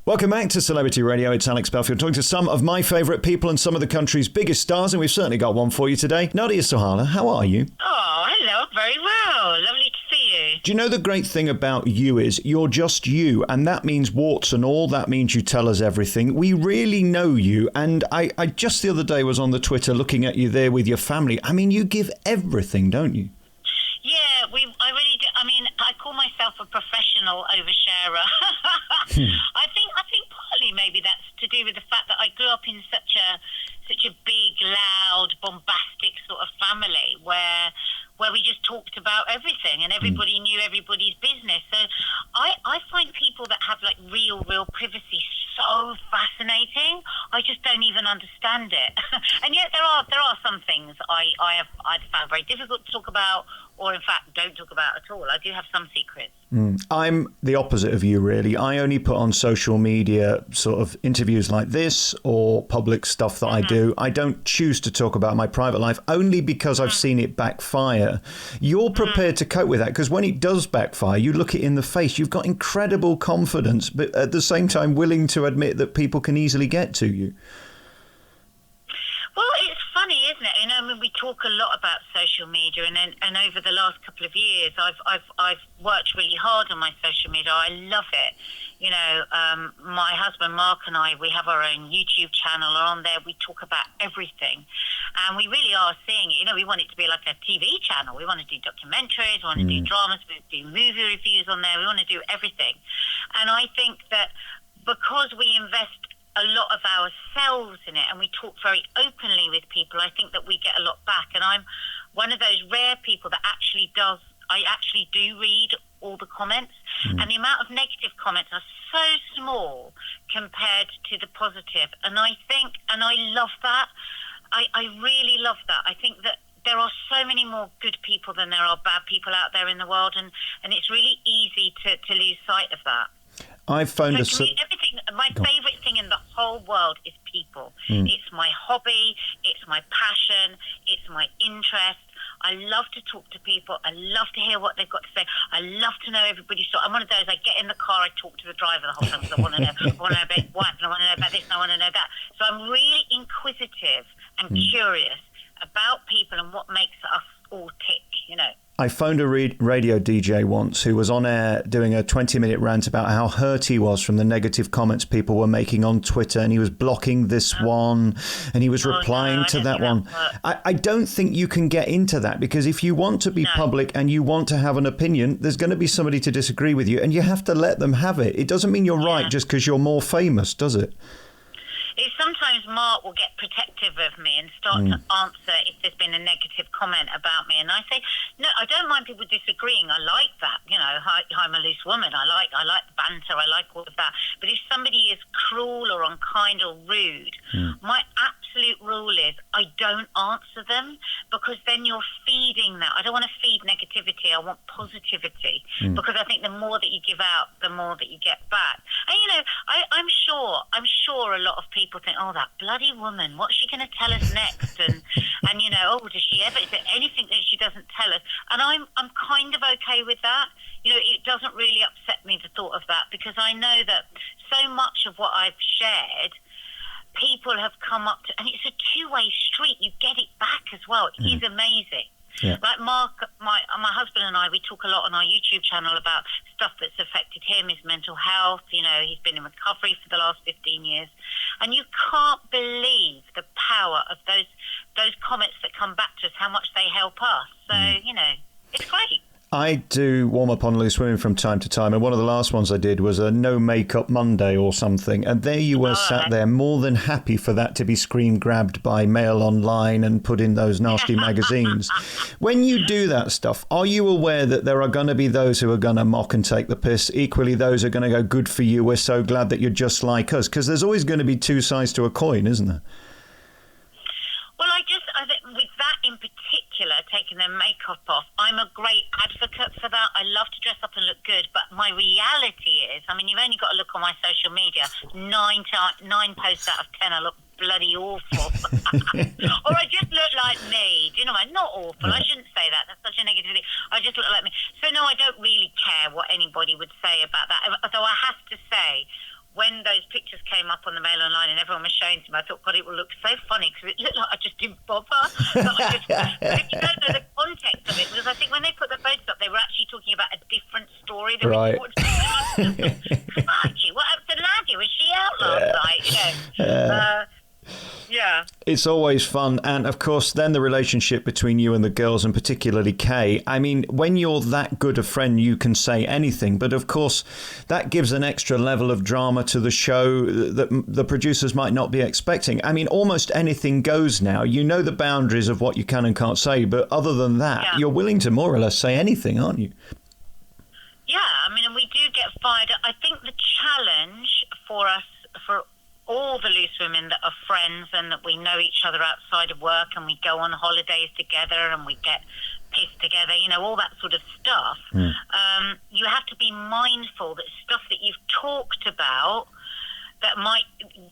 Welcome back to Celebrity Radio. It's Alex Belfield talking to some of my favourite people and some of the country's biggest stars, and we've certainly got one for you today. Nadia Sawalha, how are you? Oh, hello. Very well. Lovely to see you. Do you know the great thing about you is you're just you, and that means warts and all. That means you tell us everything. We really know you, and I just the other day was on the Twitter looking at you there with your family. I mean, you give everything, don't you? Yeah, I really do. I mean, I call myself a professional oversharer. I think partly maybe that's to do with the fact that I grew up in such a big, loud, bombastic sort of family where we just talked about everything and everybody knew everybody's business. So I find people that have like real privacy so fascinating. I just don't even understand it. And yet there are some things I've found very difficult to talk about, or in fact don't talk about at all. I do have some secrets. I'm the opposite of you, really. I only put on social media sort of interviews like this or public stuff that I do. I don't choose to talk about my private life only because I've seen it backfire. You're prepared to cope with that because when it does backfire, you look it in the face. You've got incredible confidence, but at the same time willing to admit that people can easily get to you. Well, it's funny, isn't it? You know, I mean, we talk a lot about social media, and over the last couple of years, I've worked really hard on my social media. I love it. You know, my husband Mark and I, we have our own YouTube channel. On there, we talk about everything, and we really are seeing it. You know, we want it to be like a TV channel. We want to do documentaries, we want to do dramas, we want to do movie reviews on there. We want to do everything, and I think that because we invest a lot of ourselves in it and we talk very openly with people, I think that we get a lot back. And I'm one of those rare people that actually do read all the comments, and the amount of negative comments are so small compared to the positive. And I think, and I love that. I really love that. I think that there are so many more good people than there are bad people out there in the world, and it's really easy to lose sight of that. I've found my favourite thing in the whole world is people. It's my hobby, it's my passion, it's my interest. I love to talk to people. I love to hear what they've got to say. I love to know everybody's story. I'm one of those, I get in the car, I talk to the driver the whole time because I want to know about what, and I want to know about this, and I want to know that. So I'm really inquisitive and curious about people and what makes us all tick, you know. I phoned a radio DJ once who was on air doing a 20-minute rant about how hurt he was from the negative comments people were making on Twitter, and he was blocking this one and he was replying to that one. I don't think you can get into that, because if you want to be public and you want to have an opinion, there's going to be somebody to disagree with you, and you have to let them have it. It doesn't mean you're right just because you're more famous, does it? Is sometimes Mark will get protective of me and start to answer if there's been a negative comment about me. And I say, no, I don't mind people disagreeing. I like that. You know, I'm a loose woman. I like the banter. I like all of that. But if somebody is cruel or unkind or rude, my absolute rule is I don't answer them, because then you're feeding that. I don't want to feed negativity. I want positivity, because I think the more that you give out, the more that you get back. And, you know, I'm sure a lot of people think, oh, that bloody woman, what's she going to tell us next? And you know, oh, does she ever, is there anything that she doesn't tell us? And I'm kind of okay with that. You know, it doesn't really upset me, the thought of that, because I know that so much of what I've shared, people have come up to, and it's a two-way street. You get it back as well. It is amazing. Yeah. Like Mark, my husband and I, we talk a lot on our YouTube channel about stuff that's affected him, his mental health. You know, he's been in recovery for the last 15 years. And you can't believe the power of those comments that come back to us, how much they help us. So, you know, it's great. I do warm up on loose women from time to time, and one of the last ones I did was a no makeup Monday or something, and there you were sat there more than happy for that to be screen grabbed by Mail Online and put in those nasty magazines. When you do that stuff, are you aware that there are going to be those who are going to mock and take the piss? Equally, those are going to go, good for you, we're so glad that you're just like us, because there's always going to be two sides to a coin, isn't there? Well, I think with that in particular, taking their makeup off, I'm a great advocate for that. I love to dress up and look good, but my reality is, I mean, you've only got to look on my social media. 9 posts out of 10, I look bloody awful. Or I just look like me. Do you know what? Not awful. I shouldn't say that. That's such a negative thing. I just look like me. So, no, I don't really care what anybody would say about that. Although I have to say, when those pictures came up on the Mail Online and everyone was showing them, I thought, God, it will look so funny because it looked like I just didn't bother. But if you don't know the context of it, because I think when they put the photos up, they were actually talking about a different story than we thought. Crikey, what happened to Nadia? Was she out last night? Yeah. It's always fun. And of course, then the relationship between you and the girls, and particularly Kay. I mean, when you're that good a friend, you can say anything. But of course, that gives an extra level of drama to the show that the producers might not be expecting. I mean, almost anything goes now. You know the boundaries of what you can and can't say. But other than that, you're willing to more or less say anything, aren't you? Yeah, I mean, and we do get fired. I think the challenge for us, for all the loose women that are friends and that we know each other outside of work and we go on holidays together and we get pissed together, you know, all that sort of stuff, you have to be mindful that stuff that you've talked about that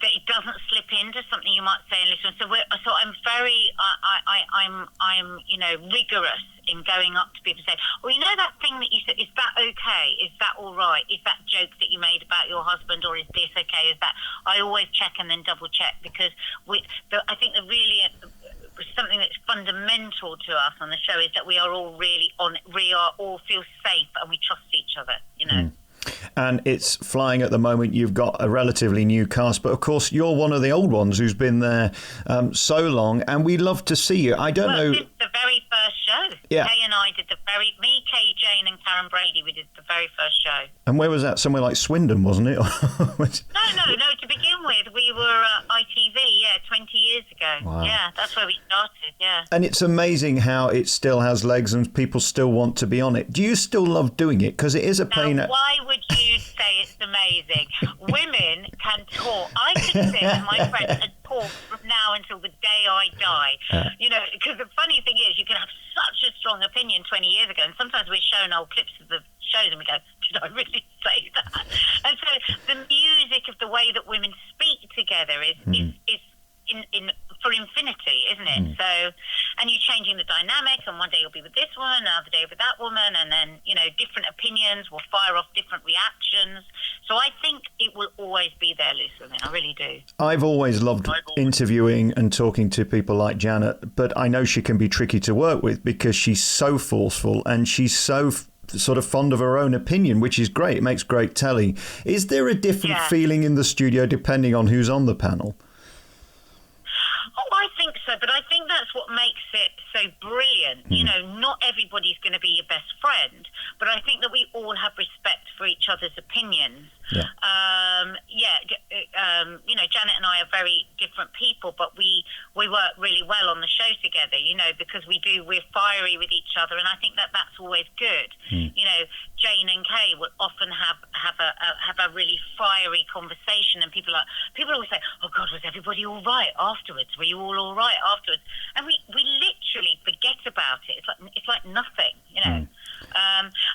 it doesn't slip into something you might say and listen. So I'm very, I'm you know, rigorous in going up to people and saying, well, you know that thing that you said, is that okay? Is that all right? Is that joke that you made about your husband, or is this okay? Is that, I always check and then double check, because I think something that's fundamental to us on the show is that we are all feel safe and we trust each other, you know. And it's flying at the moment. You've got a relatively new cast, but of course you're one of the old ones who's been there so long, and we love to see you. I don't know. This is the very first show. Yeah. Kay and I did Kay, Jane and Karen Brady, we did the very first show. And where was that? Somewhere like Swindon, wasn't it? No. To begin with, we were ITV, 20 years ago. Wow. Yeah, that's where we started, yeah. And it's amazing how it still has legs and people still want to be on it. Do you still love doing it? Because it is a pain. Now, why would you say it's amazing? Women can talk. I could sit with my friends and talk from now until the day I die. You know, because the funny thing is, you can have such a strong opinion 20 years ago, and sometimes we're shown old clips of the shows and we go, did I really say that? And so the music of the way that women speak together is in for infinity, isn't it? So, and you're changing the dynamic, and one day you'll be with this woman, another day with that woman, and then, you know, different opinions will fire off different reactions. So I think it will always be there, loose women. I really do. I've always loved interviewing and talking to people like Janet, but I know she can be tricky to work with because she's so forceful and she's so sort of fond of her own opinion, which is great. It makes great telly. Is there a different feeling in the studio depending on who's on the panel? Oh, I think so, but I think that's what makes it so brilliant. You know, not everybody's going to be your best friend, but I think that we all have respect for each other's opinions. You know, Janet and I are very different people, but we work really well on the show together, you know, because we're fiery with each other, and I think that that's always good. You know, Jane and Kay will often have a really fiery conversation, and people always say, oh God, was everybody all right afterwards? Were you all right afterwards? And we literally forget about it. It's like nothing, you know.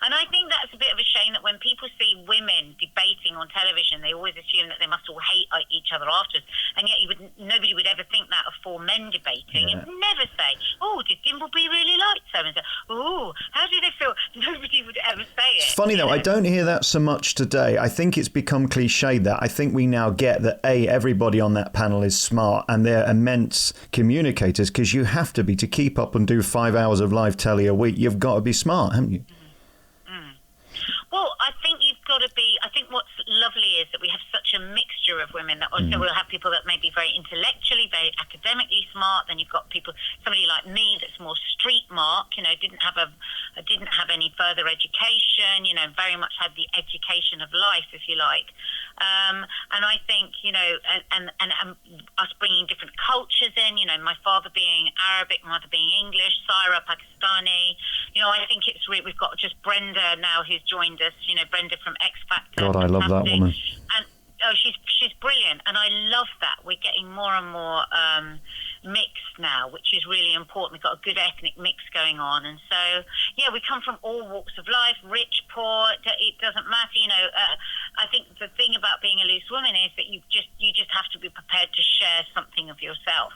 And I think that's a bit of a shame that when people see women debating on television, they always assume that they must all hate each other afterwards. And yet nobody would ever think that of four men debating. And never say, oh, did Dimbleby really like so-and-so? Oh, how do they feel? Nobody would ever say it. It's funny, though. I don't hear that so much today. I think it's become cliched that I think we now get that, everybody on that panel is smart and they're immense communicators, because you have to be to keep up and do 5 hours of live telly a week. You've got to be smart, haven't you? Well, I think you've got to be. I think what's lovely is that we have such a mixture of women. That also we'll have people that may be very intellectually, very academically smart. Then you've got somebody like me that's more street mark. You know, didn't have any further education. You know, very much had the education of life, if you like. And I think, you know, and us bringing different cultures in. You know, my father being Arabic, my mother being English, Syra Pakistani. You know, I think we've got just Brenda now who's joined us. You know, Brenda from X Factor. God, I love that woman. And she's brilliant, and I love that. We're getting more and more mixed now, which is really important. We've got a good ethnic mix going on, and so we come from all walks of life, rich, poor. It doesn't matter, you know. I think the thing about being a loose woman is that you just have to be prepared prepared to share something of yourself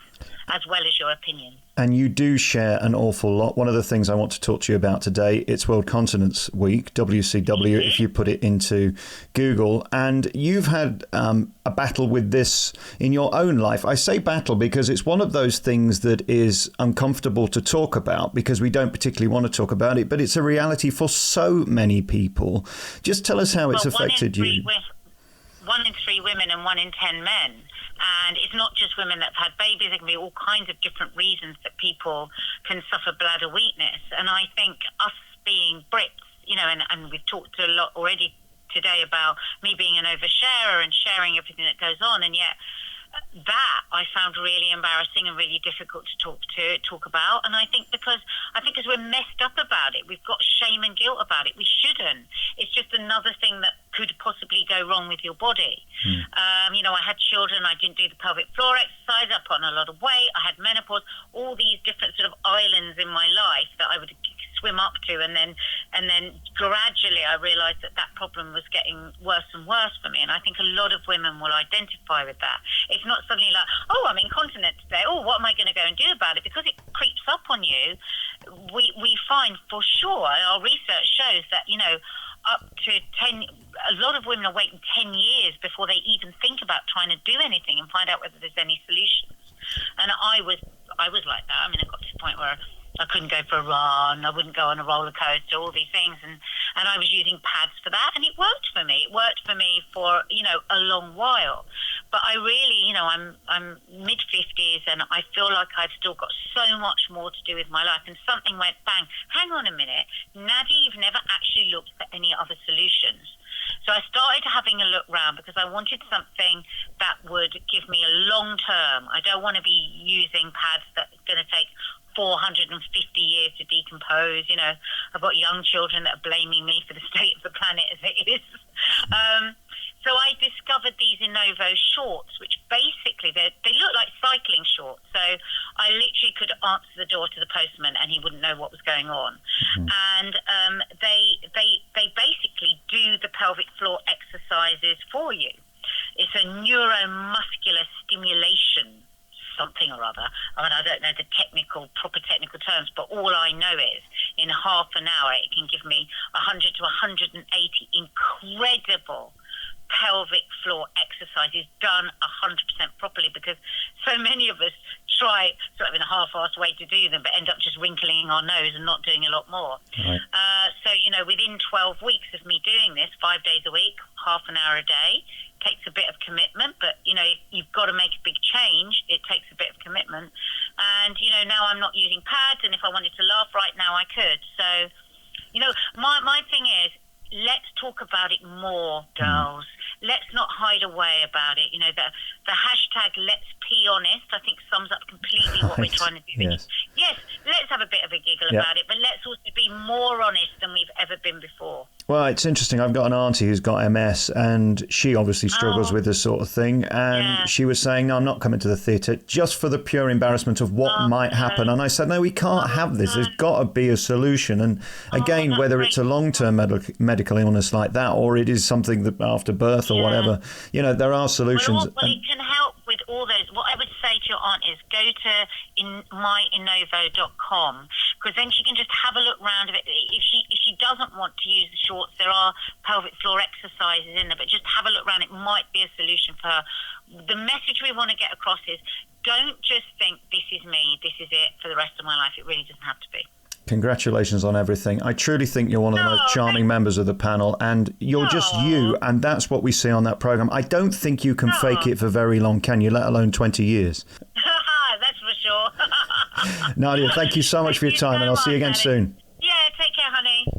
as well as your opinion. And you do share an awful lot. One of the things I want to talk to you about today, it's World Continence Week, WCW, if you put it into Google. And you've had a battle with this in your own life. I say battle because it's one of those things that is uncomfortable to talk about because we don't particularly want to talk about it, but it's a reality for so many people. Just tell us how it's affected you. 1 in 3 women and 1 in 10 men. And it's not just women that have had babies. There can be all kinds of different reasons that people can suffer bladder weakness. And I think us being Brits, you know, and we've talked a lot already today about me being an oversharer and sharing everything that goes on. And yet that I found really embarrassing and really difficult to talk about. And I think because we're messed up about it, we've got shame and guilt about it. We shouldn't. It's just another thing that could possibly go wrong with your body. You know, I had children, I didn't do the pelvic floor exercise, I put on a lot of weight, I had menopause, all these different sort of islands in my life that I would swim up to, and then gradually I realised that problem was getting worse and worse for me. And I think a lot of women will identify with that. It's not suddenly like, oh, I'm incontinent today, oh, what am I going to go and do about it? Because it creeps up on you. We find for sure, our research shows that, you know, up to 10, a lot of women are waiting 10 years before they even think about trying to do anything and find out whether there's any solutions. And I was like that. I mean, I got to the point where I couldn't go for a run, I wouldn't go on a roller coaster, all these things, and I was using pads for that, and it worked for me. It worked for me for, you know, a long while. But I really, you know, I'm mid-50s, and I feel like I've still got so much more to do with my life. And something went bang. Hang on a minute, Nadia, you've never actually looked at any other solutions. So I started having a look round because I wanted something that would give me a long term. I don't want to be using pads that are going to take 450 years to decompose. You know, I've got young children that are blaming me for the state of the planet as it is. So I discovered these Innovo shorts, which basically they look like cycling shorts. So I literally could answer the door to the postman and he wouldn't know what was going on. And they basically do the pelvic floor exercises for you. It's a neuromuscular stimulation something or other. I mean, I don't know the proper technical terms, but all I know is in half an hour it can give me 100 to 180 incredible pelvic floor exercises done 100% properly, because so many of us try sort of in a half-assed way to do them but end up just wrinkling our nose and not doing a lot more. Right. So, you know, within 12 weeks of me doing this 5 days a week, half an hour a day, takes a bit of commitment, but, you know, you've got to make a big change. It takes a bit of commitment. And, you know, now I'm not using pads, and if I wanted to laugh right now, I could. So, you know, my thing is, let's talk about it more, girls. Let's not hide away about it. You know, the hashtag Let's Be Honest, I think sums up completely what we're trying to do. Yes, let's have a bit of a giggle about it, but let's also be more honest than we've ever been before. Well, it's interesting. I've got an auntie who's got MS, and she obviously struggles with this sort of thing. And she was saying, no, I'm not coming to the theatre just for the pure embarrassment of what might happen. And I said, no, we can't have this. There's got to be a solution. And again, whether it's a long-term medical illness like that, or it is something that after birth or whatever, you know, there are solutions. Well, it can help with all those. What I would say to your aunt is go to myinnovo.com, because then she can just have a look round of it. If she doesn't want to use the shorts, there are pelvic floor exercises in there, but just have a look around. It might be a solution for her. The message we want to get across is, don't just think this is me, this is it for the rest of my life. It really doesn't have to be. Congratulations on everything. I truly think you're one of the most charming members of the panel, and you're just you, and that's what we see on that programme. I don't think you can fake it for very long, can you, let alone 20 years? That's for sure. Nadia, thank you so much for your time, and I'll see you again soon.